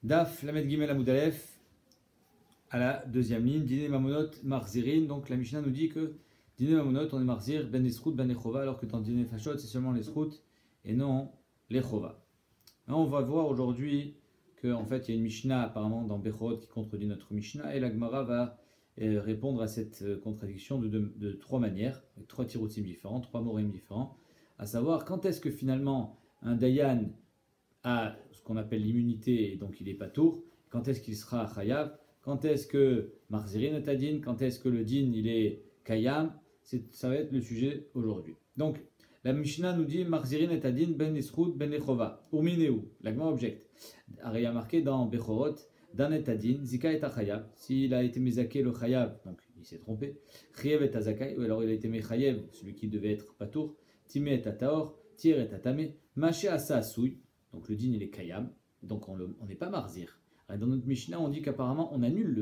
Daf, Lamed Gimel Amoudalef, à la deuxième ligne, Dine Mamonot Marzirin. Donc la Mishnah nous dit que Dine Mamonot, on est Marzir, Ben Esrout, Ben Echova, alors que dans Dine Fashot, c'est seulement l'Esrout et non l'Echova. Là, on va voir aujourd'hui qu'en fait, il y a une Mishnah apparemment dans Bechot qui contredit notre Mishnah, et la Gemara va répondre à cette contradiction de trois manières, avec trois tiroutsim différents, trois morim différents, à savoir quand est-ce que finalement un Dayan a ce qu'on appelle l'immunité et donc il est pas tour, quand est-ce qu'il sera chayav, quand est-ce que Marzirin est adin, quand est-ce que le din il est kayam, ça va être le sujet aujourd'hui. Donc la Mishnah nous dit Marzirin est adin ben esrout ben echova, urmineu, l'agma object. Il y a marqué dans Bechorot, dan et adin, zika et chayav, s'il a été mezaké le chayav, donc il s'est trompé, chayav et azakai, ou alors il a été mechayev, celui qui devait être patour, timé et ataor, tier et atamé, maché asa asouy. Donc le din il est kayam, donc on n'est pas marzir. Dans notre Mishnah on dit qu'apparemment on annule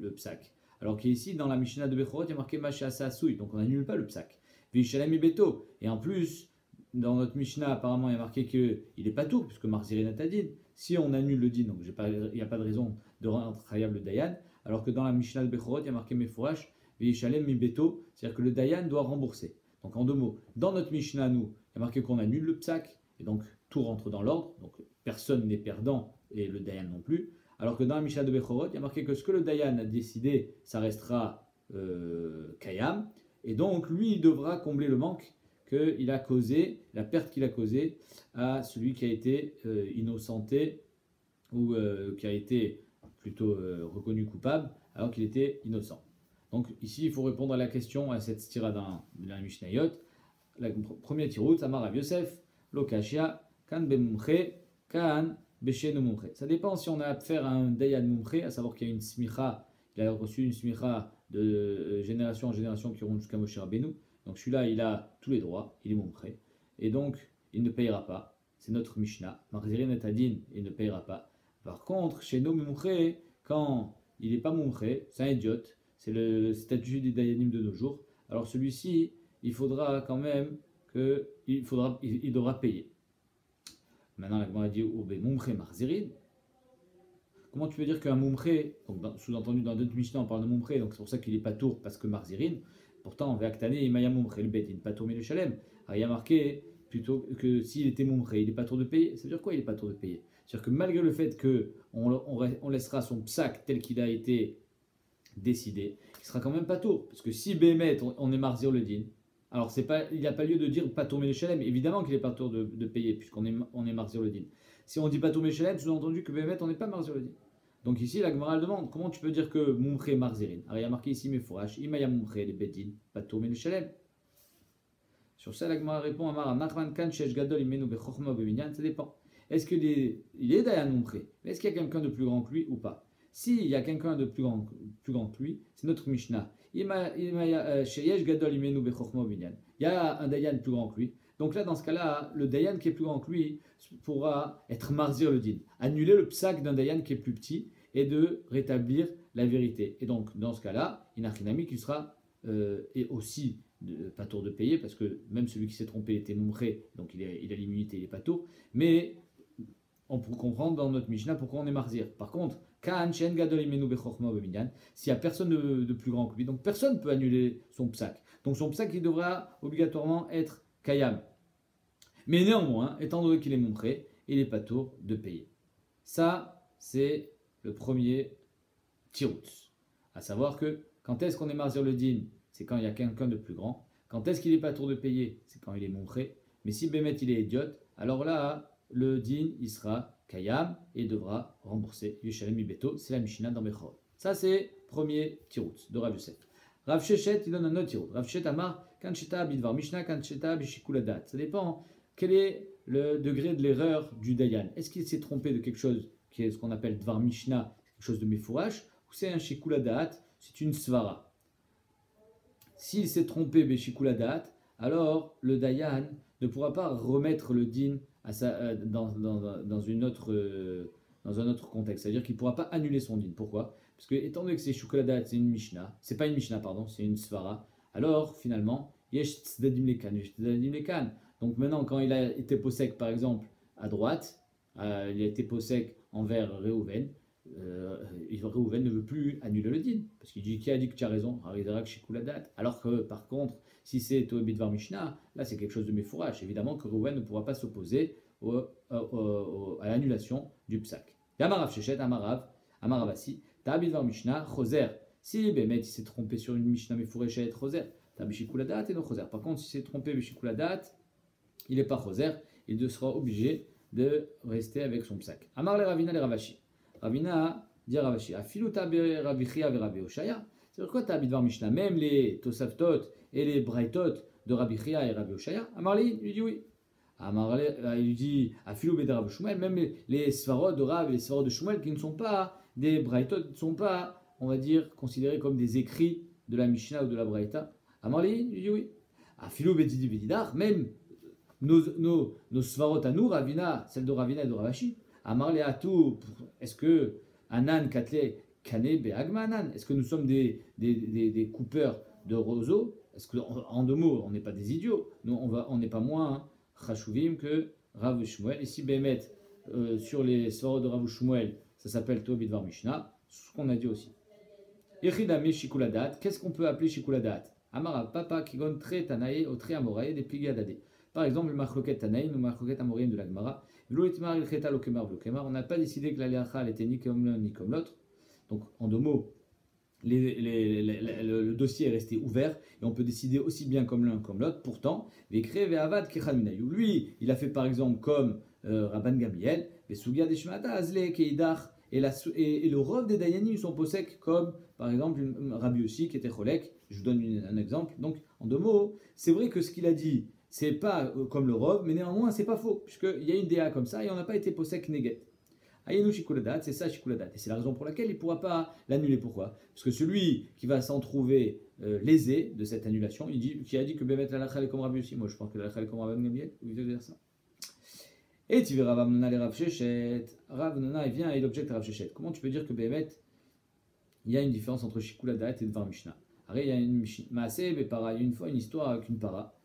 le psak. Alors qu'ici dans la Mishnah de Bechorot il y a marqué Masha Asasui, donc on n'annule pas le psak. Vishalem Beto. Et en plus, dans notre Mishnah apparemment il y a marqué qu'il n'est pas tout, puisque Marzirin est adin. Si on annule le din, donc il n'y a pas de raison de rendre khayab le dayan, alors que dans la Mishnah de Bechorot il y a marqué Mefourash, Vishalem Beto, c'est-à-dire que le dayan doit rembourser. Donc en deux mots, dans notre Mishnah nous, il y a marqué qu'on annule le psak, et donc tout rentre dans l'ordre, donc personne n'est perdant et le Dayan non plus. Alors que dans la Mishnah de Bechorot, il y a marqué que ce que le Dayan a décidé, ça restera Kayam, et donc lui il devra combler le manque qu'il a causé, la perte qu'il a causée à celui qui a été innocenté ou qui a été plutôt reconnu coupable alors qu'il était innocent. Donc ici il faut répondre à la question, à cette stira dans la Mishnayot. La première tiroute, Amar Rav Yosef, Lokashia, Kan Bemumche, Kan Beshenu Mumche. Ça dépend si on a affaire à un Dayan Mumche, à savoir qu'il y a une smicha, il a reçu une smicha de génération en génération qui remonte jusqu'à Moshe Rabbeinu. Donc celui-là, il a tous les droits, il est Mumche. Et donc, il ne payera pas. C'est notre Mishnah. Marzirin et Adin, il ne payera pas. Par contre, chez nous, Mumche, quand il n'est pas Mumche, c'est un idiote. C'est le statut des Dayanim de nos jours. Alors celui-ci, il faudra quand même il devra payer. Maintenant, la Gemara dit Mumche Marzirin. Comment tu peux dire qu'un Mumche, donc sous-entendu dans d'autres Mishnah on parle de Mumche, donc c'est pour ça qu'il n'est pas tour parce que Marzirin, pourtant, Ve'aktane, Imaya Mumche, le bet, il n'est pas tour mais le Shalem. Alors, il y a marqué plutôt que s'il était Mumche, il n'est pas tour de payer. Ça veut dire quoi, il n'est pas tour de payer? C'est-à-dire que malgré le fait qu'on laissera son psak tel qu'il a été décidé, il sera quand même pas tour. Parce que si Bémet, on est Marzir le din, alors il n'y a pas lieu de dire pas tourner le Shalem. Évidemment qu'il n'est pas tour de payer, puisqu'on est Marzir le din. Si on dit pas tourner le Shalem, sous-entendu que Bémet, on n'est pas Marzir le din. Donc ici, la Gemara demande comment tu peux dire que Mumche Marzirin. Alors il y a marqué ici Mefourash, Imaya Mumche le Bedin, pas tourner le Shalem. Sur ça, la Gemara répond à Mara Nachman Kan Shesh Gadol Imenu Bechorma Beminyan, ça dépend. Est-ce qu'il est Dayan Mumche? Est-ce qu'il y a quelqu'un de plus grand que lui ou pas? S'il y a quelqu'un de plus grand que lui, c'est notre Mishnah. Il y a un Dayan plus grand que lui. Donc là, dans ce cas-là, le Dayan qui est plus grand que lui pourra être marzir le din, annuler le psak d'un Dayan qui est plus petit et de rétablir la vérité. Et donc, dans ce cas-là, Inachinami qui sera et aussi pas tour de payer, parce que même celui qui s'est trompé était moumré, donc il a l'immunité, il n'est pas tour. Mais on peut comprendre dans notre Mishnah pourquoi on est marzir. Par contre, s'il n'y a personne de plus grand que lui, donc personne ne peut annuler son psak. Donc son psak, il devra obligatoirement être kayam. Mais néanmoins, étant donné qu'il est montré, il n'est pas tour de payer. Ça, c'est le premier tiroutz. À savoir que quand est-ce qu'on est marzir le din, c'est quand il y a quelqu'un de plus grand. Quand est-ce qu'il n'est pas tour de payer, c'est quand il est montré. Mais si Bémet il est idiote, alors là, le din, il sera kayam et devra rembourser. Yushalem Ibeto, c'est la Mishnah dans Bechorot. Ça, c'est premier tiroutz de Rav Yosef. Rav Shechet, il donne un autre tiroutz. Rav Shechet Amar, Kancheta Bidvar Mishnah, Kancheta Bishikuladat. Ça dépend quel est le degré de l'erreur du Dayan. Est-ce qu'il s'est trompé de quelque chose qui est ce qu'on appelle Dvar Mishnah, quelque chose de Mefourash, ou c'est un Shikuladat, c'est une Svara. S'il s'est trompé Bishikuladat, alors le Dayan ne pourra pas remettre le din dans un autre contexte. C'est-à-dire qu'il ne pourra pas annuler son din. Pourquoi? Parce que, étant donné que c'est Shukuladat, c'est une Mishnah, c'est pas une Mishnah, pardon, c'est une Svara, alors finalement, Yesh Tzdadim Lekan. Donc maintenant, quand il a été posek, par exemple, à droite, il a été posek envers Réhouven, Réhouven ne veut plus annuler le din, parce qu'il dit qui a dit que tu as raison, alors que par contre, si c'est Toé Bidvar Mishnah, là c'est quelque chose de méfourage. Évidemment que Réhouven ne pourra pas s'opposer à l'annulation du psak. Yamarav Shechet, Amaravasi, Ta Bidvar Mishnah, Choser. Si Bémet il s'est trompé sur une Mishnah méfourechet, Choser, Ta Bishikuladat et non Choser. Par contre, si s'est trompé Bishikuladat, il n'est pas Choser, il sera obligé de rester avec son psak. Amar le Ravina le Ravashi. Ravina dit Ravashi, Afiluta Rabichia Verabi Oshaya. C'est quoi ta Bidvar Mishnah? Même les Tosaftot et les Braitot de Rabichia et Rabbi Oshaya. Amarli lui dit oui. Amarli, il lui dit Afilou Bed Rav Shmuel, même les Sfarod de Rav et les Sfarod de Shmuel qui ne sont pas des Braitot, ne sont pas, on va dire, considérés comme des écrits de la Mishnah ou de la Braïta. Amarli lui dit oui. Afilou Bedidi Bedidar, même nos Sfarot à nous, Ravina, celle de Ravina et de Ravashi. Amarli Atou, est-ce que Anan Katle Kane Beagma Anan, est-ce que nous sommes des coupeurs de roseaux? Est-ce qu'en deux mots, on n'est pas des idiots? Nous, on n'est pas moins Chashuvim que Rav Shmuel. Ici, Bémet, sur les Sfarot de Rav Shmuel, ça s'appelle Tobi Dvar Mishnah, ce qu'on a dit aussi. Yechidame Shikuladat, qu'est-ce qu'on peut appeler Shikuladat? Amara Papa Kigon Tre Tanae au Tre Amorae des Pligadade. Par exemple, le Machloket Tanaï ou Machloket Amorim de la Gemara. On n'a pas décidé que la Léacha était ni comme l'un ni comme l'autre. Donc, en deux mots, le dossier est resté ouvert et on peut décider aussi bien comme l'un comme l'autre. Pourtant, lui, il a fait par exemple comme Rabban Gamliel, et le Rov des Dayanim sont posek comme par exemple Rabbi Yossi qui était Cholek. Je vous donne un exemple. Donc, en deux mots, c'est vrai que ce qu'il a dit, c'est pas comme le Rov, mais néanmoins, c'est pas faux, puisqu'il y a une DA comme ça et on n'a pas été posek Neget. Ayenu Shikuladat, c'est ça Shikuladat. Et c'est la raison pour laquelle il ne pourra pas l'annuler. Pourquoi? Parce que celui qui va s'en trouver lésé de cette annulation, qui a dit que Bémet la Lachal est comme Rabbi aussi. Moi je pense que la Lachal est comme Rabban Gamliel. Vous voulez dire ça? Et tu verras Rav Nona les Rav Shechet. Rav Nona il vient et il objecte à Rav Shechet. Comment tu peux dire que Bémet, il y a une différence entre Shikuladat et Dvar Mishnah? Il y a une Maaseh Bepara, il y a une fois une histoire avec une para,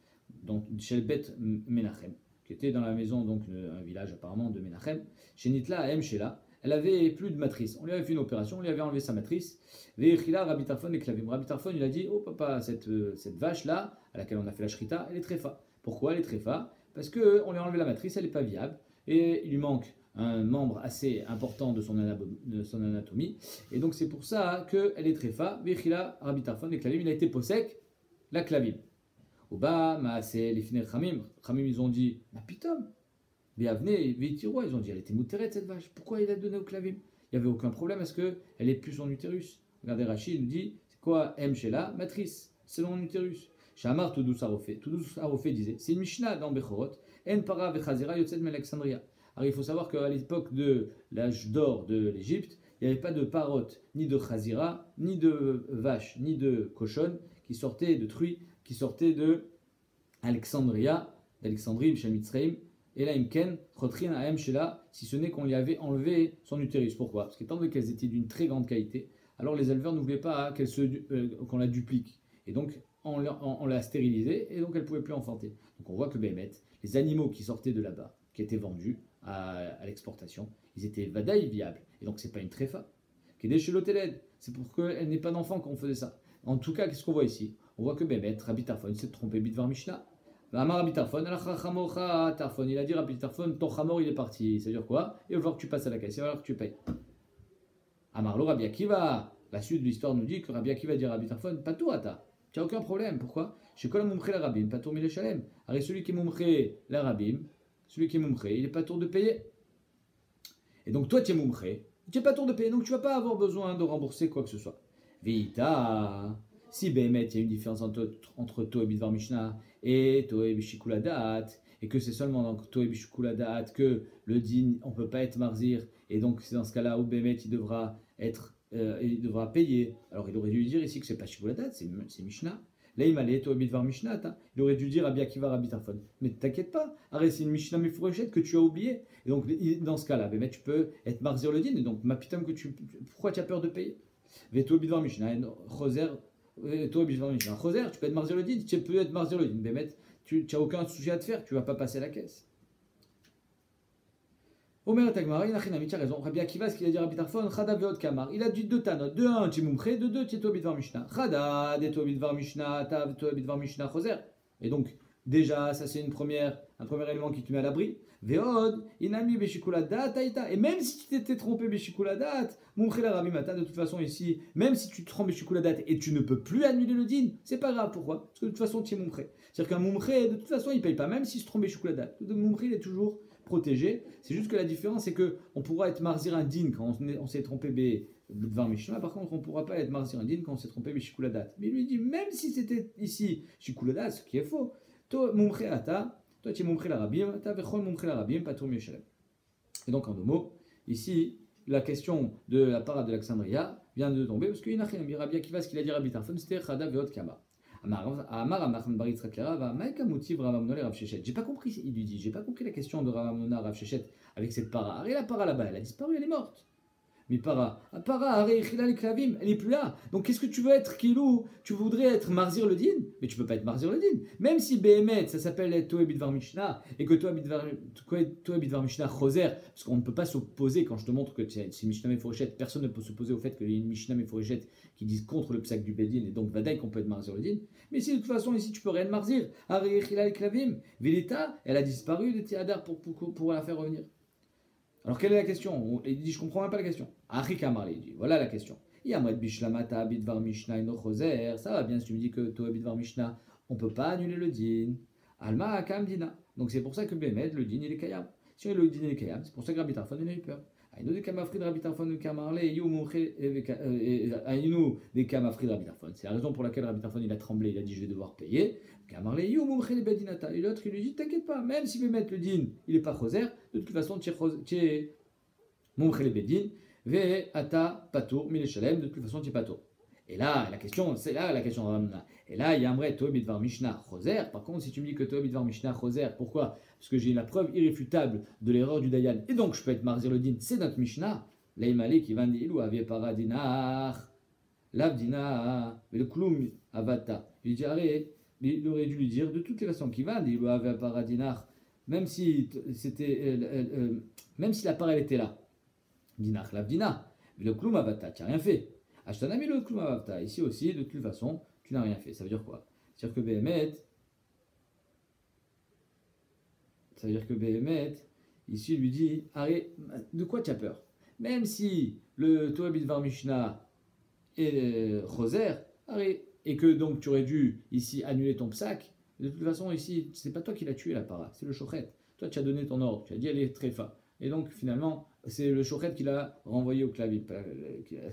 donc chez le Bet Menachem, qui était dans la maison, donc un village apparemment de Menachem, chez Nitla à Shela, elle avait plus de matrice. On lui avait fait une opération, on lui avait enlevé sa matrice. Ve'echila Rabbi Tarfon et Klavim. Rabbi Tarfon, il a dit, oh papa, cette vache-là, à laquelle on a fait la shrita, elle est tréfa. Pourquoi elle est tréfa? Parce qu'on lui a enlevé la matrice, elle n'est pas viable, et il lui manque un membre assez important de son anatomie, et donc c'est pour ça qu'elle est tréfa. Ve'echila Rabbi Tarfon et Klavim, il a été posek, la Klavim. Au bas, c'est les finir Khamim. Khamim, ils ont dit, ma pitom. Bienvenue, Vitiro, ils ont dit, elle était moutérette cette vache. Pourquoi il a donné au Klavim? Il n'y avait aucun problème, est-ce qu'elle est plus son utérus? Regardez, Rachid, il nous dit, c'est quoi M Shela? Matrice, selon l'utérus. Shamar Toudous Arofé disait, c'est une Mishnah dans Bechorot, En para vechazira yotzed Alexandria. Alors il faut savoir qu'à l'époque de l'âge d'or de l'Égypte, il n'y avait pas de parot, ni de chazira, ni de vache, ni de cochonne qui sortaient de truies, qui sortait de Alexandria, d'Alexandrie, chez Mitzrayim, et là, Imken, Chotrin Aem Shela, si ce n'est qu'on lui avait enlevé son utérus. Pourquoi? Parce qu'étant donné qu'elles étaient d'une très grande qualité, alors les éleveurs ne voulaient pas qu'on la duplique. Et donc, on l'a stérilisée, et donc elle ne pouvait plus enfanter. Donc on voit que Bémet, les animaux qui sortaient de là-bas, qui étaient vendus à l'exportation, ils étaient vadaï viables. Et donc, ce n'est pas une tréfa. Kédé chez l'hôteled, c'est pour qu'elle n'ait pas d'enfant qu'on faisait ça. En tout cas, qu'est-ce qu'on voit ici? On voit que Bémet, Rabbi Tarfon, s'est trompé, Bidvar Mishnah. Amar Rabbi Tarfon, il a dit Rabbi Tarfon, ton chamor il est parti. Ça veut dire quoi? Il va falloir que tu passes à la caisse, il va falloir que tu payes. Amar lo Rabbi Akiva, la suite de l'histoire nous dit que Rabbi Akiva dit à Rabbi Tarfon, pas tout ata. Tu n'as aucun problème. Pourquoi? Chez Kol Mumche la Rabim, pas tour mille shalem. Alors celui qui est Mumche la Rabim, celui qui est Mumche, il n'est pas tour de payer. Et donc toi tu es Mumche, tu n'es pas tour de payer, donc tu ne vas pas avoir besoin de rembourser quoi que ce soit. Veita. Si Bémet, il y a une différence entre Toé Bidvar Mishnah et Toé Bishikuladat, et que c'est seulement dans Toé Bishikuladat que le din, on ne peut pas être marzir, et donc c'est dans ce cas-là où Bémet il devra payer. Alors il aurait dû lui dire ici que c'est pas Shikuladat, c'est Mishnah. Là il allait Toé Bidvar Mishnah, il aurait dû dire Rabbi Akiva Rabbi Tarfon. Mais t'inquiète pas, arrête, c'est une Mishnah Mefourechet que tu as oublié. Et donc dans ce cas-là, Bémet, tu peux être marzir le din, et donc ma pitam pourquoi tu as peur de payer? Toé Bidvar Mishnah, Choser. Toi, Choser, tu peux être marzir le din, tu peux être marzir le din. Bémet, tu n'as aucun sujet à te faire, tu ne vas pas passer la caisse. Omer Tagmara, Inachinami, tu as raison. Rabbi Akiva, ce qu'il a dit Rabbi Tarfon, Chada Veot Kamar. Il a dit deux tanot. De un, tu mumche, de deux, tu es Bidvar Mishnah. Chada, de Bidvar Mishnah, Tav, Bidvar Mishnah, Choser. Et donc, déjà, ça c'est un premier élément qui te met à l'abri. Veod, Inami Beshikuladat, Taïta. Et même si tu t'étais trompé Beshikuladat, Mumche la Rabbi Mata, de toute façon ici, même si tu te trompes Beshikuladat et tu ne peux plus annuler le din, c'est pas grave. Pourquoi? Parce que de toute façon, tu es Mumche. C'est-à-dire qu'un Mumche, de toute façon, il paye pas, même s'il se trompe Beshikuladat. Le Mumche, il est toujours protégé. C'est juste que la différence, c'est qu'on pourra être marzir un din quand on s'est trompé devant Mishnah. Par contre, on ne pourra pas être marzir un din quand on s'est trompé Beshikuladat. Mais il lui dit, même si c'était ici Shikuladat, ce qui est faux, toi, Mumche ata, toi tu es Mumche la Rabim, ta vechol Mumche la Rabim, patur Mishalem. Et donc en deux mots, ici, la question de la parade de l'Alexandria vient de tomber parce qu'il n'a rien dit. Rabbi Akiva, ce qu'il a dit Rabbi Tarfon, c'était Chada veot Kama. J'ai pas compris, il lui dit, j'ai pas compris la question de Rav Amnona Rav Shechet avec cette para. Et la para là-bas, elle a disparu, elle est morte. Mais para, elle est plus là. Donc qu'est-ce que tu veux être, Kilou? Tu voudrais être Marzir le Din, mais tu peux pas être Marzir le Din. Même si Behemet, ça s'appelle Toé Bidvar Mishnah, et que Toé Bidvar Mishnah Choser, parce qu'on ne peut pas s'opposer, quand je te montre que c'est Mishnah Meforichet, personne ne peut s'opposer au fait qu'il y ait une Mishnah Meforichet qui dise contre le psak du Bedin, et donc Vadaï qu'on peut être Marzir le Din. Mais si de toute façon ici tu peux rien Marzir, Ari Echila Klavim, Vilita, elle a disparu de Tiadar pour la faire revenir. Alors quelle est la question? Il dit je comprends même pas la question. Achikamar il dit voilà la question. Yamred bishlamata bidvar mishnah no choser. Ça va bien si tu me dis que toi bidvar mishnah on peut pas annuler le din. Alma akam dina. Donc c'est pour ça que Bémed le din il est kayam. Si le din il est kayam, c'est pour ça que Rabbi Tarfon il a eu peur. Aïnou des kamafrid Rabbi Tarfon kamarle you mouché aïnou des kamafrid Rabbi Tarfon. C'est la raison pour laquelle Rabbi Tarfon il a tremblé, il a dit je vais devoir payer. Kamarle you mouché les bedinata. Et l'autre il lui dit t'inquiète pas, même si Bémed le din il est pas choser, de toute façon tu es mouché les bedin. Ve ata patour mileshalem, de toute façon tu es patour. Et là, la question, c'est là la question de Ramna. Et là, il y a un vrai Toé Bidvar Mishnah Choser. Par contre, si tu me dis que Toé Bidvar Mishnah Choser, pourquoi? Parce que j'ai la preuve irréfutable de l'erreur du Dayan. Et donc, je peux être Marzir le Din, c'est notre Mishnah. Laïmale qui va dire, avait paradinar, l'avdina, mais le kloum avata. Il dit, arrête, il aurait dû lui dire, de toutes les façons, qui va dire, avait paradinar, même si c'était, même si la parole était là. Dinar, l'avdina, mais le kloum avata, tu n'as rien fait. Ashtanami le kloum avata, ici aussi, de toute façon, tu n'as rien fait. Ça veut dire quoi? Ça veut dire que Behemet, ici, il lui dit, arrête, de quoi tu as peur? Même si le Torah Bidvar Mishnah est Choser, arrête, et que donc tu aurais dû ici annuler ton psak, de toute façon, ici, c'est pas toi qui l'as tué la para, c'est le Shochet. Toi, tu as donné ton ordre, tu as dit elle est très fin. Et donc, finalement, c'est le Shochet qui l'a renvoyé au clavier,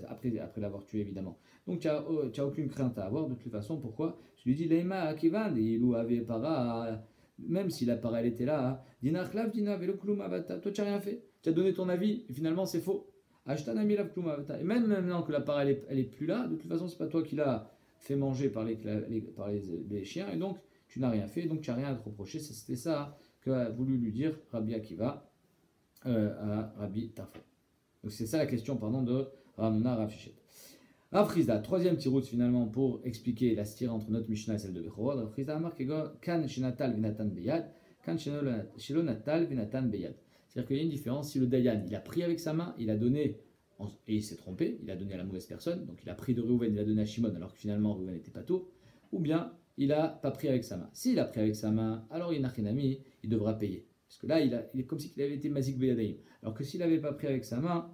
après l'avoir tué, évidemment. Donc, tu n'as aucune crainte à avoir, de toute façon. Pourquoi? Je lui dis, Leima Akivan, il avait para, même si la para elle était là, Dinar Klav, Dina, Velo Klum Avata, toi, tu n'as rien fait. Tu as donné ton avis, et finalement, c'est faux. Ashtanami Lav Klum Avata. Et même maintenant que la para elle est plus là, de toute façon, c'est pas toi qui l'as fait manger par les chiens, et donc, tu n'as rien fait, donc tu n'as rien à te reprocher. C'était ça qu'a voulu lui dire Rabbi Akiva à Rabbi Tarfon. Donc c'est ça la question, pardon, de Ramona Rav Shechet. Rav Chizda, troisième tiroute finalement pour expliquer la stira entre notre Mishnah et celle de Bechorod. Rav Chizda a marqué Kan shenatal vinatan beyad, Kan shelonatal vinatan beyad. C'est-à-dire qu'il y a une différence. Si le Dayan il a pris avec sa main, il a donné et il s'est trompé, il a donné à la mauvaise personne, donc il a pris de Reuven, il a donné à Shimon alors que finalement Reuven n'était pas tôt, ou bien il n'a pas pris avec sa main. S'il a pris avec sa main, alors il n'a rien mis, il devra payer. Parce que là, il est comme s'il avait été Mazik Beyadaïm. Alors que s'il n'avait pas pris avec sa main,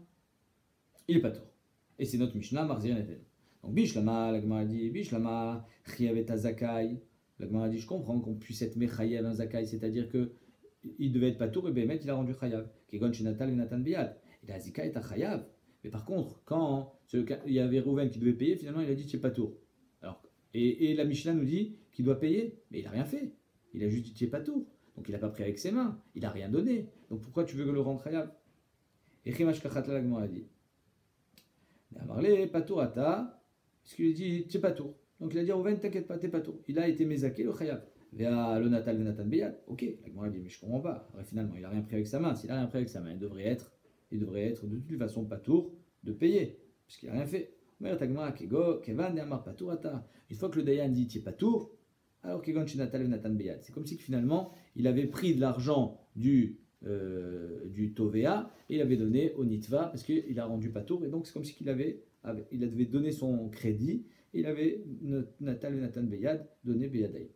il n'est pas tort. Et c'est notre Mishnah, Marzir Neten. Donc Bishlama, la Gemara dit, Bishlama, Chiyavet Zakai. La Gemara dit, je comprends qu'on puisse être Mechayev un Zakai, c'est-à-dire qu'il devait être patour et Bémet, il a rendu Chayav. Kegon Shenatal et Natan Beyad. Et la Zika est à Chayav. Mais par contre, quand il y avait Rouven qui devait payer, finalement, il a dit, c'est patour. Alors, et la Mishnah nous dit qu'il doit payer, mais il n'a rien fait. Il a juste dit, c'est patour. Donc il n'a pas pris avec ses mains, il n'a rien donné. Donc pourquoi tu veux que le rendre Chayav? Et Chimash Kachatla la Gemara dit, Amarle patour ata, parce qu'il lui dit, c'est patour. Donc il a dit, Rouven, t'inquiète pas, t'es patour. Il a été mézaké, le Chayav. Vea le Natal, le Natan Beyad. Ok, la Gemara dit, mais je comprends pas. Alors, finalement, il n'a rien pris avec sa main. S'il n'a rien pris avec sa main, il devrait être de toute façon patour de payer, puisqu'il n'a rien fait. Mais la Gemara, Kevan, Amar patour ata. Une fois que le Dayan dit, c'est patour, alors Kegon Shenatal, Natan Beyad. C'est comme si finalement, il avait pris de l'argent du du Tovea, et il avait donné au Nitva, parce qu'il a rendu Patour, et donc c'est comme si il avait donné son crédit, et il avait Natal et Nathan Beyad donné Beyadaï.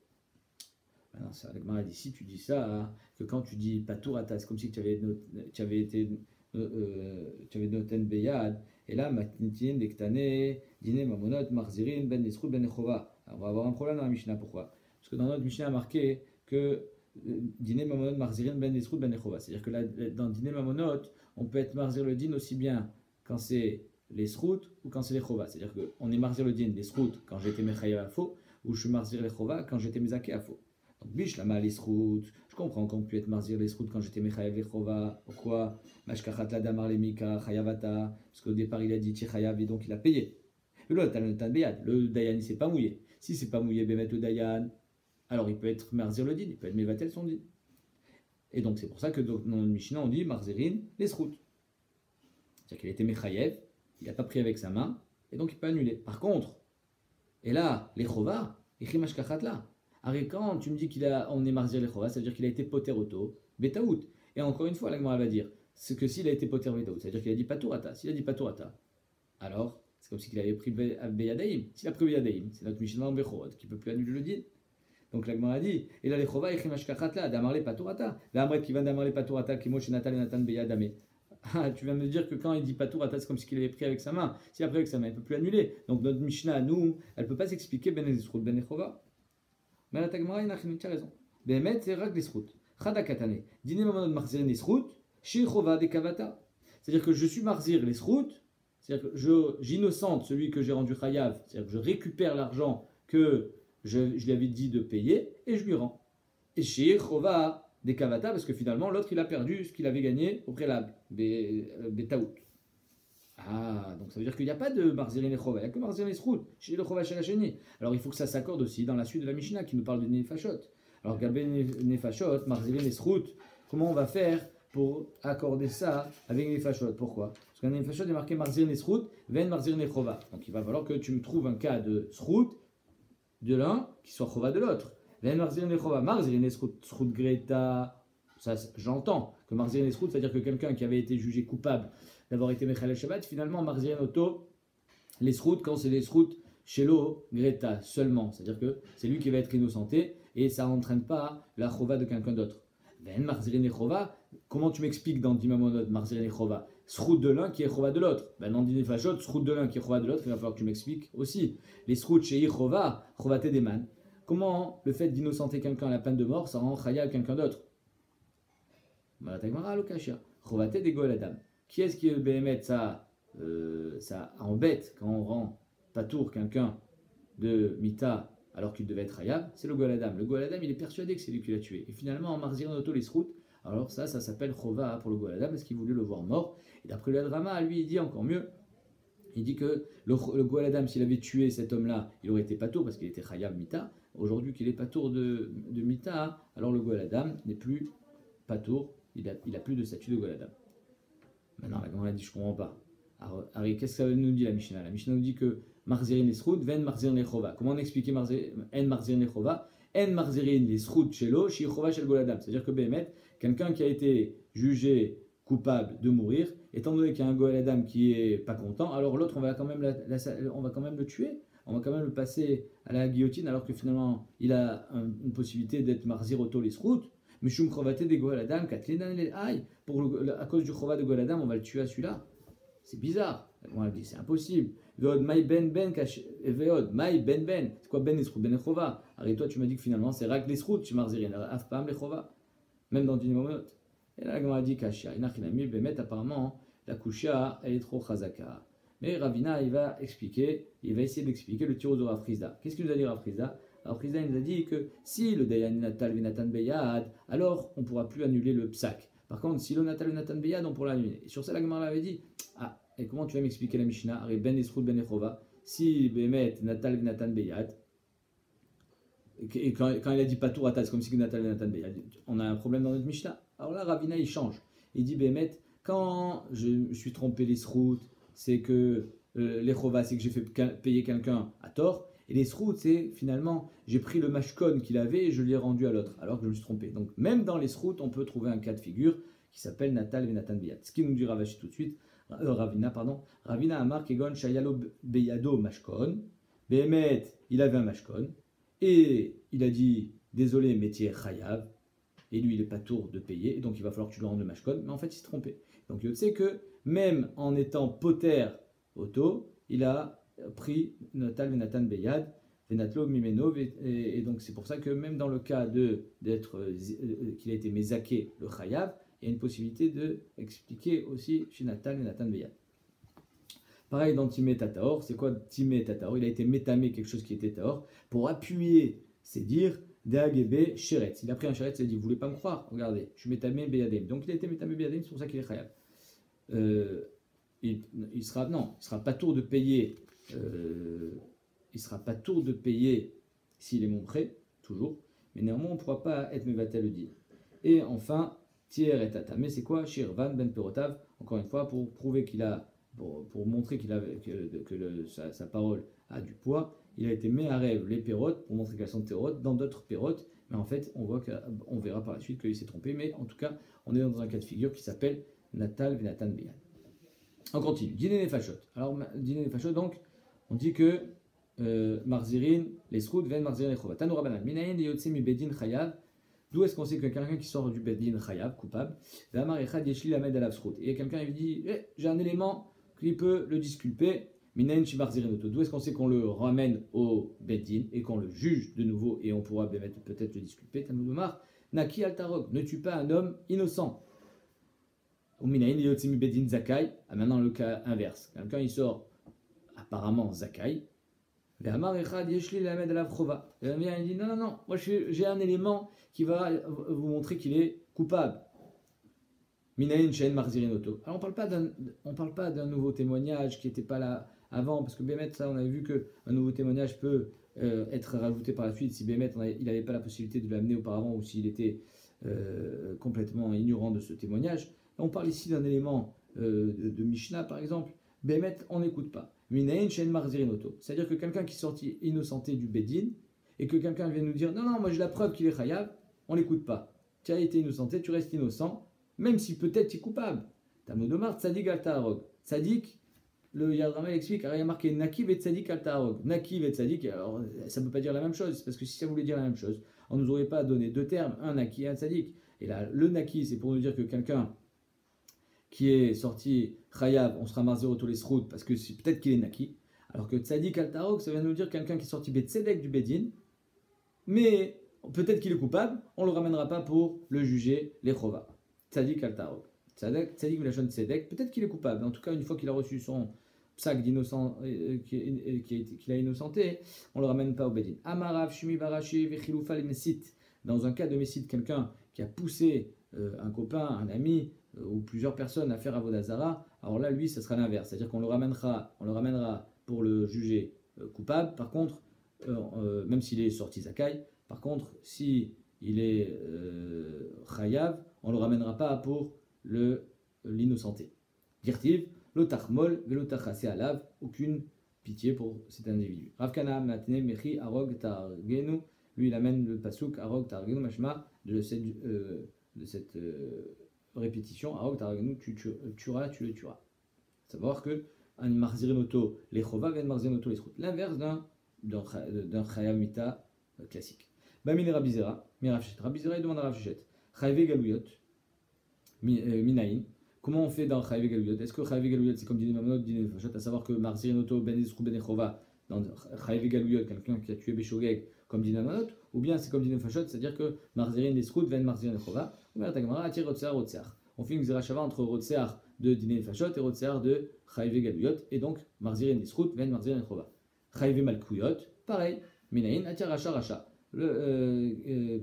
Alors, ça, la Gemara dit, si tu dis ça, hein, que quand tu dis Patour Ata, c'est comme si tu avais été tu avais Noten Beyad, et là, Matnitin, Dektane, Dine Mamonot, Marzirin, Ben Nisrut, Ben Echova. On va avoir un problème dans la Mishnah, pourquoi? Parce que dans notre Mishnah, il a marqué que Dine Mamonot, Marzirin, Ben Nisrut, Ben Echova. C'est-à-dire que là, dans Dine Mamonot, on peut être Marzir le Din aussi bien quand c'est les Srout ou quand c'est les Chova. C'est-à-dire qu'on est Marzir le Din, les Srout, quand j'ai été Mechayev à faux, ou je suis Marzir les Chova quand j'étais Mezaké à faux. Donc, biche la les Srout. Je comprends qu'on peut être Marzir les Srout quand j'étais Mechayev les Chova. Pourquoi? Mashkachat la damar les Mika, Chayavata. Parce qu'au départ, il a dit Tichayav et donc il a payé. Mais là, le Dayan, il s'est pas mouillé. Si c'est pas mouillé, Bémet le Dayan, alors il peut être Marzir le Din, il peut être Mevatel son Din. Et donc c'est pour ça que dans le Mishnah, on dit Marzirin les Srout. C'est-à-dire qu'il a été Mechayev, il n'a pas pris avec sa main, et donc il peut annuler. Par contre, et là, les Chova, et Chimashkachatla. Alors quand tu me dis qu'on est Marzir les Chova, ça veut dire qu'il a été Poter Auto, Betaout. Et encore une fois, la Gemara va dire, c'est que s'il a été Poter Betaout, c'est-à-dire qu'il a dit Patourata. S'il a dit Patourata, alors c'est comme s'il avait pris Beyadaïm. S'il a pris Beyadaïm, c'est notre Mishnah en Bechorot qui ne peut plus annuler le din. Donc la Gemara dit, et là les Chova, et Chimashkachatla, Damarle Patourata. L'Amret qui va Damarle Patourata, qui moche Natal et Nathan Beyadame. Ah, tu vas me dire que quand il dit Patourata, c'est comme s'il avait pris avec sa main. S'il a pris avec sa main, il ne peut plus annuler. Donc notre Mishnah, nous, elle ne peut pas s'expliquer Ben Ezrout, Ben Echova. Mais la Tagmara, il a raison. Behemet, c'est Rag l'Esrout. Chada Katane. Dîner Mamanot Marzir l'Esrout, chez Chova de Kavata. C'est-à-dire que je suis Marzir l'Esrout, c'est-à-dire que j'innocente celui que j'ai rendu Chayav, c'est-à-dire que je récupère l'argent que je lui avais dit de payer et je lui rends. Et chez Chova des Kavata, parce que finalement l'autre il a perdu ce qu'il avait gagné au préalable, Betaout. Ah, donc ça veut dire qu'il n'y a pas de Marzirin et Chova, il n'y a que Marzirin et Srout, chez le Chova chez la Chéni. Alors il faut que ça s'accorde aussi dans la suite de la Mishnah qui nous parle de Nefashot. Alors Gabé Nefashot, Marzirin et Srout, comment on va faire pour accorder ça avec Nefashot? Pourquoi? Parce qu'un Nefashot est marqué Marzirin et Srout, Ven Marzirin et Chova. Donc il va falloir que tu me trouves un cas de Srout de l'un qui soit Chova de l'autre. Ven Marzirin et Chova, Marzirin et Srout Greta. Ça, j'entends que Marzirin et Srout, c'est-à-dire que quelqu'un qui avait été jugé coupable d'avoir été Mechal Shabbat, finalement Marzirin Auto, les Srout, quand c'est les Srout, Shelo, Greta seulement, c'est-à-dire que c'est lui qui va être innocenté et ça n'entraîne pas la Chova de quelqu'un d'autre. Ben Marzirin et Chova, comment tu m'expliques dans Dimamonot Marzirin et Chova? Srout de l'un qui est Chova de l'autre. Ben dans Dine Fashot, Srout de l'un qui est Chova de l'autre, il va falloir que tu m'expliques aussi. Les Srout chez Chova, Chova Tedeman. Comment le fait d'innocenter quelqu'un à la peine de mort, ça rend Chaya quelqu'un d'autre? Chovate des Goladam. Qui est-ce qui est Béhémet? Ça embête quand on rend patour quelqu'un de Mita alors qu'il devait être Hayab, c'est le Goladam. Le Goladam, il est persuadé que c'est lui qui l'a tué. Et finalement, en Marzirin Auto les Srout, alors ça s'appelle Chova pour le Goladam parce qu'il voulait le voir mort. Et d'après le Drama, lui, il dit encore mieux. Il dit que le Goladam, s'il avait tué cet homme-là, il aurait été patour parce qu'il était Hayab Mita. Aujourd'hui qu'il est patour de Mita, alors le Goladam n'est plus patour. Il a plus de statut de Goladam. Maintenant, la Gemara dit, je ne comprends pas. Alors, qu'est-ce que ça nous dit la Mishnah? La Mishnah nous dit que Marzirin les Srout, Ven Marzirin les Chova. Comment on expliquait En Marzirin les Chova? En Marzirin les Srout Shelo, Shi Chova Shel Goladam. C'est-à-dire que Béhémet, quelqu'un qui a été jugé coupable de mourir, étant donné qu'il y a un Goladam qui est pas content, alors l'autre, on va quand même le tuer. On va quand même le passer à la guillotine, alors que finalement, il a une possibilité d'être Marzir Auto les Srout. Mishum Chrovate des Goladam, Katlinan les Aïe. À cause du Chova de Goladam, on va le tuer à celui-là. C'est bizarre. On a dit, c'est impossible. Veod, Maï Ben Ben, Veod, Maï Ben Ben. C'est quoi Ben Esrout, Ben Chova? Alors toi, tu m'as dit que finalement, c'est Rak l'Esrout, chez Marzirin, Afpam les Chova. Même dans Dinamonot. Et là, on a dit Kashia. Inachinami, Bemet, apparemment, la Kusha, elle est trop Chazaka. Mais Ravina, il va essayer d'expliquer le tir de Rav Chizda. Qu'est-ce qu'il nous a dit Rav Chizda? Alors, Chizda nous a dit que si le Dayan Natal Venatan Beyad, alors on ne pourra plus annuler le psak. Par contre, si le Natal Venatan Beyad, on pourra l'annuler. Et sur ça, la Gemara avait dit, ah, et comment tu vas m'expliquer la Mishnah? Arrête Ben Esrout Ben Echova. Si Bemet Natal Venatan Beyad, et quand il a dit Patour Atal, c'est comme si Natal Venatan Beyad, on a un problème dans notre Mishnah. Alors là, Ravina, il change. Il dit Bemet, quand je me suis trompé les Srout, c'est que les Chova, c'est que j'ai fait payer quelqu'un à tort. Et les Srout, c'est finalement, j'ai pris le mashkon qu'il avait et je l'ai rendu à l'autre, alors que je me suis trompé. Donc même dans les Srout, on peut trouver un cas de figure qui s'appelle Natal Venatan Beyad. Ce qui nous dit Ravashi tout de suite, Ravina, pardon. Ravina Amar Kegon Shayalo Beyado Mashkon. Behemet, il avait un Mashkon. Et il a dit, désolé, métier Chayav. Et lui, il n'est pas tour de payer. Et donc, il va falloir que tu le rendes le Mashkon. Mais en fait, il s'est trompé. Donc, il sait que même en étant poter auto, il a pris Natal Venatan Beyad. Venatlo Mimeno. Et donc, c'est pour ça que même dans le cas qu'il a été mézaké le Chayav, il y a une possibilité d'expliquer aussi chez Natal et Nathan Beyad. Pareil dans Timé Tataor, c'est quoi Timé Tataor? Il a été métamé quelque chose qui était Taor pour appuyer ses dires d'Agebe Sheretz. Il a pris un Sheretz et il a dit, vous voulez pas me croire? Regardez, je suis métamé Beyadem. Donc il a été métamé Beyadem, c'est pour ça qu'il est Chayav. Il sera pas tour de payer. Il sera pas tour de payer s'il est montré, toujours. Mais néanmoins, on ne pourra pas être mévatel le dire. Et enfin, Tier et Tata. Mais c'est quoi Shirvan Ben Perotav, encore une fois, pour prouver qu'il a, pour montrer qu'il a, sa parole a du poids, il a été mis à rêve les pérotes, pour montrer qu'elles sont pérotes, dans d'autres pérotes, mais en fait, on verra par la suite qu'il s'est trompé, mais en tout cas, on est dans un cas de figure qui s'appelle Natal Venatan Beyad. On continue. Dîner des fachot. Alors, dîner des fachot, donc, on dit que Marzirin, les srout, ven Marzirin les chovat. Tanoura banal. Minayin de yotse mi bedin chayav. D'où est-ce qu'on sait que quelqu'un qui sort du bedin chayav, coupable, et quelqu'un il lui dit j'ai un élément qui peut le disculper. D'où est-ce qu'on sait qu'on le ramène au bedin et qu'on le juge de nouveau et on pourra peut-être le disculper. Tanoudomar, Naki altarog, ne tue pas un homme innocent. Bedin zakai. Maintenant le cas inverse. Quelqu'un il sort apparemment zakai. Il dit non, moi j'ai un élément qui va vous montrer qu'il est coupable. Alors on parle pas d'un nouveau témoignage qui n'était pas là avant, parce que Bémet, ça on avait vu qu'un nouveau témoignage peut être rajouté par la suite si Bémet il n'avait pas la possibilité de l'amener auparavant ou s'il était complètement ignorant de ce témoignage. On parle ici d'un élément de Mishnah par exemple. Bémet, on n'écoute pas. C'est-à-dire que quelqu'un qui est sorti innocenté du Bedin et que quelqu'un vient nous dire non, moi j'ai la preuve qu'il est chayav, on l'écoute pas. Tu as été innocenté, tu restes innocent, même si peut-être tu es coupable. Tamodomar, tzadik al ta'arog. Tzadik, le Yad Rama explique, il y a marqué nakiv et tzadik al ta'arog. Nakiv et tzadik, alors ça ne peut pas dire la même chose, parce que si ça voulait dire la même chose, on ne nous aurait pas donné deux termes, un naki et un tzadik. Et là, le naki, c'est pour nous dire que quelqu'un qui est sorti chayav, on sera marzé tous les srout parce que peut-être qu'il est naki. Alors que tzadik al ta'arog, ça vient nous dire quelqu'un qui est sorti betzedek du bedin, mais peut-être qu'il est coupable, on ne le ramènera pas pour le juger les chova. Tzadik al ta'arog. Tzadik milachon tzedek, peut-être qu'il est coupable. En tout cas, une fois qu'il a reçu son psak d'innocent, qu'il a innocenté, on ne le ramène pas au bedin. Amarav, shimi barashi, vechiloufa le mesit. Dans un cas de mesit, quelqu'un qui a poussé un copain, un ami, ou plusieurs personnes à faire avodazara, alors là, lui, ça sera l'inverse. C'est-à-dire qu'on le ramènera pour le juger coupable. Par contre, même s'il est sorti zakai, par contre, si il est chayav, on ne le ramènera pas pour l'innocenté. Dirtiv, l'otachmol, velotachase alav, aucune pitié pour cet individu. Ravkana matne mechi arog targenu, lui il amène le pasuk arog targenu mashma de cette répétition, arog targenu, tu le tueras. Savoir que un marzirinoto les chova, ven marzirinoto les srout. L'inverse d'un chayav mita classique. Bamine Rabizera, Rabizera, il demande à Rav Shechet, Chayve Galouyot, Minaïn. Comment on fait dans Chayve Galouyot? Est-ce que Chayve Galouyot c'est comme Dine Mamonot, Dine Fashot, à savoir que Marzirinoto, Ben Isrou, Ben Echova, dans Chayve Galouyot, quelqu'un qui a tué Beshogeg comme Dine Mamonot, ou bien c'est comme Dine Fashot, c'est-à-dire que Marzirin Isrou, Ben Marzirin Echova, ou bien Tagmara, Atir Rotsear, Rotsear. On fait une Zerachava entre Rotsear de Dine Fashot et Rotsear de Chayve Galouyot, et donc Marzirin Isrou, Ben Marzirin Echova. Chayve Malkouyot, pareil, Minaïn, Atir Racha Racha. Le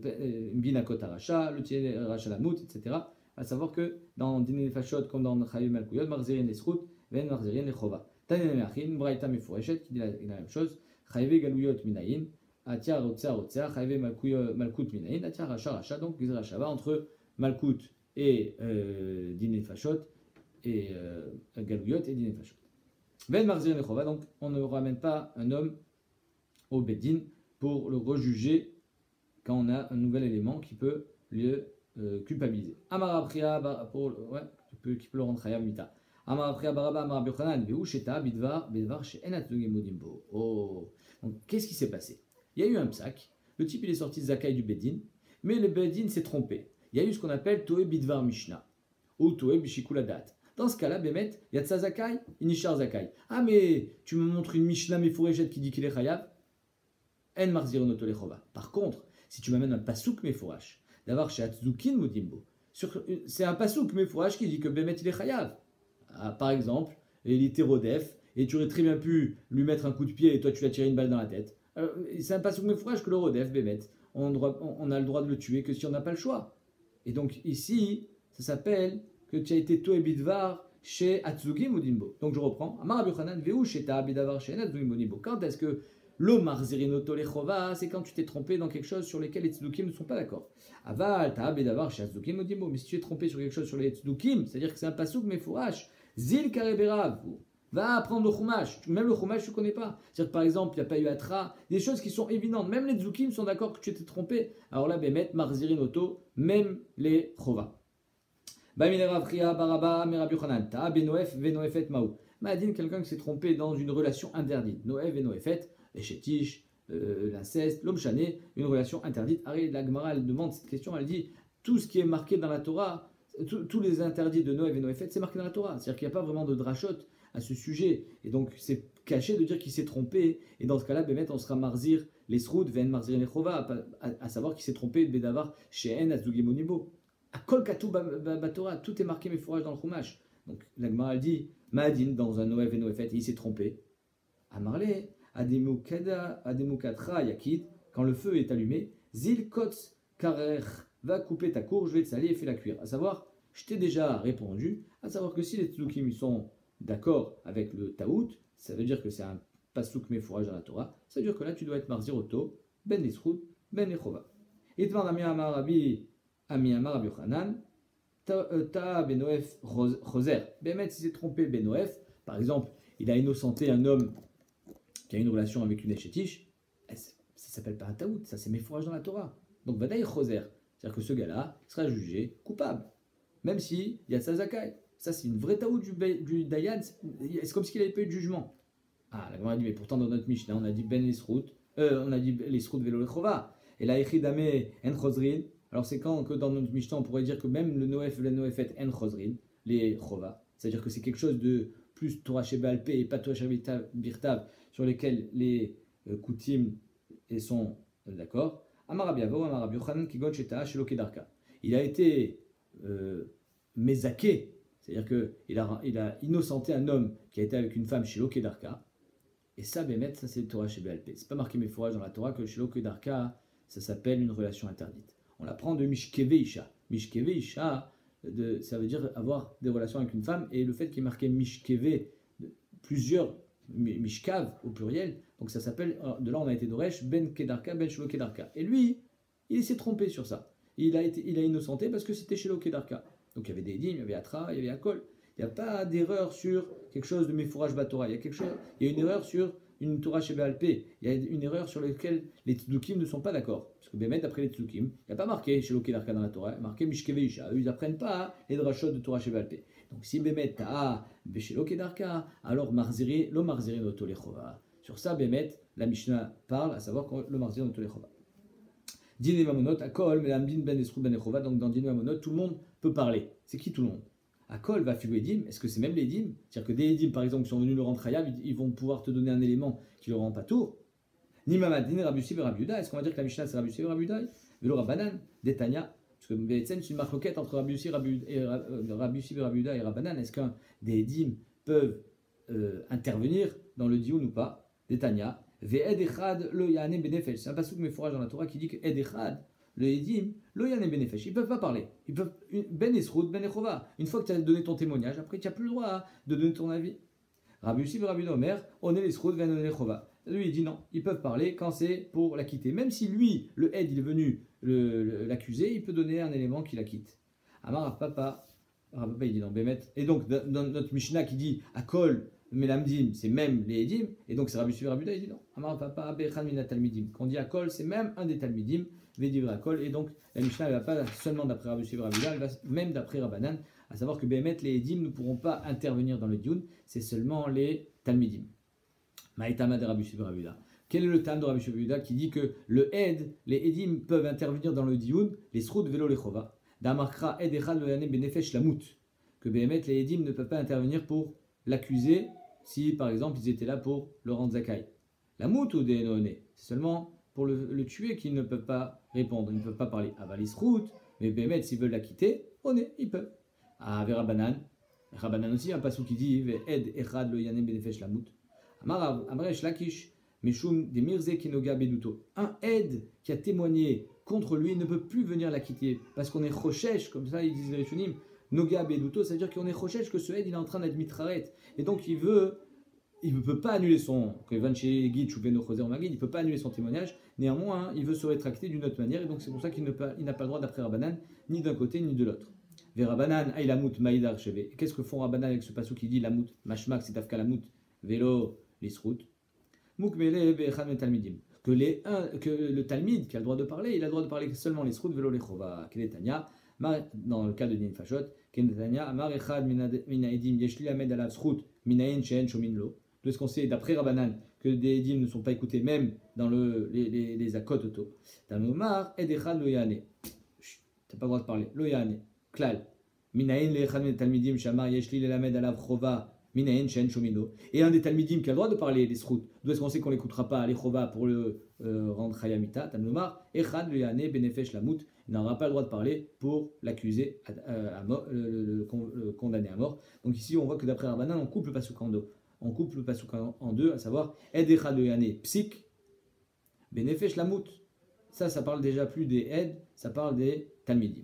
Binakot Aracha, le Tier Racha Lamout, etc. À savoir que dans Dine Fashot, comme dans Chayim Malkouyot, Marzirin Esrout, Ven Marzirin Echova. Tanen Meachin, Braïta Mefureshet, qui dit la même chose. Chayve Galouyot Minaïn, Atia Rotsea Rotsea, Chayve Malkout Minaïn, Atia Racha Racha. Donc, Gizrachava entre Malkout et Dine Fashot, et Galouyot et Dine Fashot. Ven Marzirin Echova, donc on ne ramène pas un homme au Bedin pour le rejuger quand on a un nouvel élément qui peut le culpabiliser. Amar Abria, ouais, qui peut le rendre Chayav Mita. Amar Abria Baraba, Amar Abiochanan, Veu Sheta, Bidvar, She'enat Modimbo. Oh, donc qu'est-ce qui s'est passé? Il y a eu un psak, le type il est sorti de Zakai du Bedin, mais le Bedin s'est trompé. Il y a eu ce qu'on appelle Toe Bidvar Mishnah, ou Toe Bishikuladat. Dans ce cas-là, Bémet, il y a Tsa Zakai, Inishar Zakai. Ah, mais tu me montres une Mishnah Mefourejette qui dit qu'il est Chayav? En Marzironoto Lechova. Par contre, si tu m'amènes un Pasouk Mefourash, d'avoir chez Atzukin Modimbo, c'est un Pasouk Mefourash qui dit que Bémet il est Chayav. Ah, par exemple, il était Rodef, et tu aurais très bien pu lui mettre un coup de pied et toi tu lui as tiré une balle dans la tête. C'est un Pasouk Mefourash que le Rodef, Bémet, on a le droit de le tuer que si on n'a pas le choix. Et donc ici, ça s'appelle que tu as été Toe Bidvar chez Atzuki Modimbo. Donc je reprends. Amar Rabbi Yochanan, Veu Sheta Bidavar chez Atzuki Modimbo. Quand est-ce que l'Omar Zerinoto Lechova, c'est quand tu t'es trompé dans quelque chose sur lequel les Tzedukim ne sont pas d'accord. Aval, Ta'a Bidavar chez Atzuki Modimbo. Mais si tu es trompé sur quelque chose sur les Tzedukim, c'est-à-dire que c'est un pasouk mefourash, Zil Kareberav, va apprendre le Chumash. Même le Chumash, tu ne connais pas. C'est-à-dire que par exemple, il n'y a pas eu Atra, des choses qui sont évidentes. Même les Tzedukim sont d'accord que tu t'es trompé. Alors là, Bémet, Marzirinoto, même les Chova. Baraba, Benoef, Venoefet Maou. Madine, quelqu'un qui s'est trompé dans une relation interdite. Noef, Venoefet, les chétiches, l'inceste, l'homme chané, une relation interdite. Arrête, la Gemara, elle demande cette question, elle dit tout ce qui est marqué dans la Torah, tous les interdits de Noef et Noefet, c'est marqué dans la Torah. C'est-à-dire qu'il n'y a pas vraiment de drachot à ce sujet. Et donc, c'est caché de dire qu'il s'est trompé. Et dans ce cas-là, Bémet, on sera marzir les sroud, ven marzir les chova, à savoir qu'il s'est trompé de Bedavar, chez En, Azugi Monibo. À Kol Katou Batora, tout est marqué mes fourrages dans le Chumash. Donc la Gemara dit, Mahadin dans un Noef et Noefet, il s'est trompé. Amarle, Ademukatra Yakid, quand le feu est allumé, Zil Kotz Karer, va couper ta cour, je vais te saler et fais la cuire. À savoir, je t'ai déjà répondu, à savoir que si les Tzukim sont d'accord avec le Taout, ça veut dire que c'est un Pasouk mes fourrages dans la Torah, ça veut dire que là tu dois être Marziroto, Ben Nisrout, Ben Nechova. Et demande à Miyama Rabbi, Amiyama Rabbi Yochanan, Ta Benoef Roser. Bémet, s'il s'est trompé, Benoef, par exemple, il a innocenté un homme qui a une relation avec une échétiche, ça s'appelle pas un taout, ça c'est mes fourrages dans la Torah. Donc Vadaï Roser, c'est-à-dire que ce gars-là sera jugé coupable, même s'il y a Tzazakai. Ça c'est une vraie taout du Dayan, c'est comme s'il n'avait pas eu de jugement. Ah, la Gemara dit, mais pourtant dans notre Mishnah, on a dit Ben Lisrout, on a dit Lisrout Velo Lechova, et la Echidame En Chosrin. Alors c'est quand que dans notre Mishnah on pourrait dire que même le Noef et le Noefet En Chosrin, les Chova, c'est-à-dire que c'est quelque chose de plus Torah Sheba'al Peh et pas Torah Sheba'al sur lesquels les Koutim sont d'accord. Amarabiavo, Amarabi Yochanan Kigon Sheta Shelo Kedarka. Il a été mézaké, c'est-à-dire qu'il a innocenté un homme qui a été avec une femme Shelo Kedarka. Et ça, Bémet, ça c'est Torah Sheba'al Peh. C'est pas marqué mes fourrages dans la Torah que Shelo Kedarka, ça s'appelle une relation interdite. On l'apprend de Mishkeve Isha. Mishkeve Isha, ça veut dire avoir des relations avec une femme, et le fait qu'il est marqué Mishkeve, plusieurs Mishkav au pluriel, donc ça s'appelle, de là on a été Doresh, Ben Kedarka, Ben Shelo Kedarka. Et lui, il s'est trompé sur ça. Il a innocenté parce que c'était Shelo Kedarka. Donc il y avait des dîmes, il y avait Atra, il y avait Akol. Il n'y a pas d'erreur sur quelque chose de Mefouraj Batora. Il y a une erreur sur une Torah Sheba'al Peh. Il y a une erreur sur laquelle les Tzedukim ne sont pas d'accord. Parce que Bémet, d'après les Tzedukim, il n'y a pas marqué Shelo Kedarka dans la Torah, il y a marqué Mishkeve Isha. Eux, ils n'apprennent pas les drachot de Torah Sheba'al Peh. Donc si Bémet a Shelo Kedarka, alors Marziri, lo Marziri noto lechova. Sur ça, Bémet, la Mishnah parle, à savoir le Marziri noto lechova. Din Mamonot, Akol, Melamdin Ben Esrou Ben Echova. Donc dans Din Mamonot, tout le monde peut parler. C'est qui tout le monde? Akol va filer Edim, est-ce que c'est même les Edim? C'est-à-dire que des Edim, par exemple, qui sont venus le rendre Chayav, ils vont pouvoir te donner un élément qui ne le rend pas tour. Ni Mamad, ni Rabbi et Rabbi Yuda. Est-ce qu'on va dire que la Mishnah c'est Rabbi et Rabbi Yuda? Velo Rabbanan, Detanya. Parce que c'est une marloquette entre Rabbi et Rabbi Yuda et Rabbanan. Est-ce qu'un des Edim peuvent intervenir dans le dioun ou pas? Detanya. Ve'ed echad lo yane benefesh. C'est un pasouk méfourage dans la Torah qui dit que Ed echad, le Edim, lo yane benefesh. Ils ne peuvent pas parler. Ils peuvent ben esrout, ben echova. Une fois que tu as donné ton témoignage, après tu n'as plus le droit de donner ton avis. Rabbi Yossi et Rabbi Omer, on est l'esrout, ben echova. Lui il dit non, ils peuvent parler quand c'est pour la quitter. Même si lui, le Ed, il est venu l'accuser, il peut donner un élément qui la quitte. Amar Papa il dit non, Bémet. Et donc dans notre Mishnah qui dit Akol, Melamdim, c'est même les Edim, et donc c'est Rabbi Shua Rabbi Yehuda, il dit non. Amar Papa Bechan Mina Talmidim. Quand on dit Akol, c'est même un des Talmidim, Vedivra Akol, et donc la Mishnah ne va pas seulement d'après Rabbi Shua Rabbi Yehuda, elle va même d'après Rabbanan, à savoir que Behemet, les Edim ne pourront pas intervenir dans le Dioun, c'est seulement les Talmidim. Maïtama de Rabbi Shua Rabbi Yehuda. Quel est le tam de Rabbi Shua Rabbi Yehuda qui dit que le Ed, les Edim peuvent intervenir dans le Dioun, les Srout Velo les Chova, Damarkra Ed Echad Lo Yane Benefesh Lamout, que Behemet, les Edim ne peuvent pas intervenir pour l'accuser si par exemple ils étaient là pour le rendre Zakai. La mout ou des noné, c'est seulement pour le tuer qu'ils ne peuvent pas répondre, ils ne peuvent pas parler. Avalis route, mais Bémet, s'ils veulent la quitter, ils peuvent. Ah, Vera Banan, Rabanan aussi, un passou qui dit Ed Echad lo yanem benefesh la mout. Amaresh Lakish, Meshum des Mirze Kinoga Beduto. Un Ed qui a témoigné contre lui ne peut plus venir la quitter parce qu'on est Rochesh, comme ça ils disent les Rishonim. Noga Beduto, ça veut dire qu'on est Rochesh que ce Ed il est en train d'être mitraret. Et donc il ne peut pas annuler son, il ne peut pas annuler son témoignage, néanmoins il veut se rétracter d'une autre manière, et donc c'est pour ça qu'il n'a pas le droit d'après Rabbanan, ni d'un côté ni de l'autre. Vers Rabbanan, Aïlamout, Maïdar, Chevé. Qu'est-ce que font Rabbanan avec ce passou qui dit Lamout, Mashmak, c'est Afka Lamout, Vélo, Lisrout, Moukmele, Bechan, Talmidim. Que le Talmid qui a le droit de parler, il a le droit de parler seulement les Srout, Vélo, les Chova, Kedetania, dans le cas de Din Fashot, Kedetania, Amar Echad, Minaedim, Yeshli, Amed, Alav, Srout, Minaen, Sheen, Shominlo. De ce qu'on sait d'après Rabbanan que des Edim ne sont pas écoutés même dans les Akot auto. Tanomar Edechad Loyane. T'as pas le droit de parler. Loyane. Klal. Minaïn Lechad Talmidim Shamar Yeshli Lelamed Alav Chova Minaïn Shen Shomino. Et un des Talmidim qui a le droit de parler les Srout. D'où est-ce qu'on sait qu'on l'écoutera pas les Chova pour le rendre Chayamita. Tanomar Echad Loyane Benefesh Lamout. Il n'aura pas le droit de parler pour l'accuser à mort, le condamner à mort. Donc ici on voit que d'après Rabbanan on coupe le pasuk en dos. On coupe le pasuk en deux, à savoir Ed Echad Loyane Psik Benefesh Lamout. Ça parle déjà plus des Ed, ça parle des Talmidim.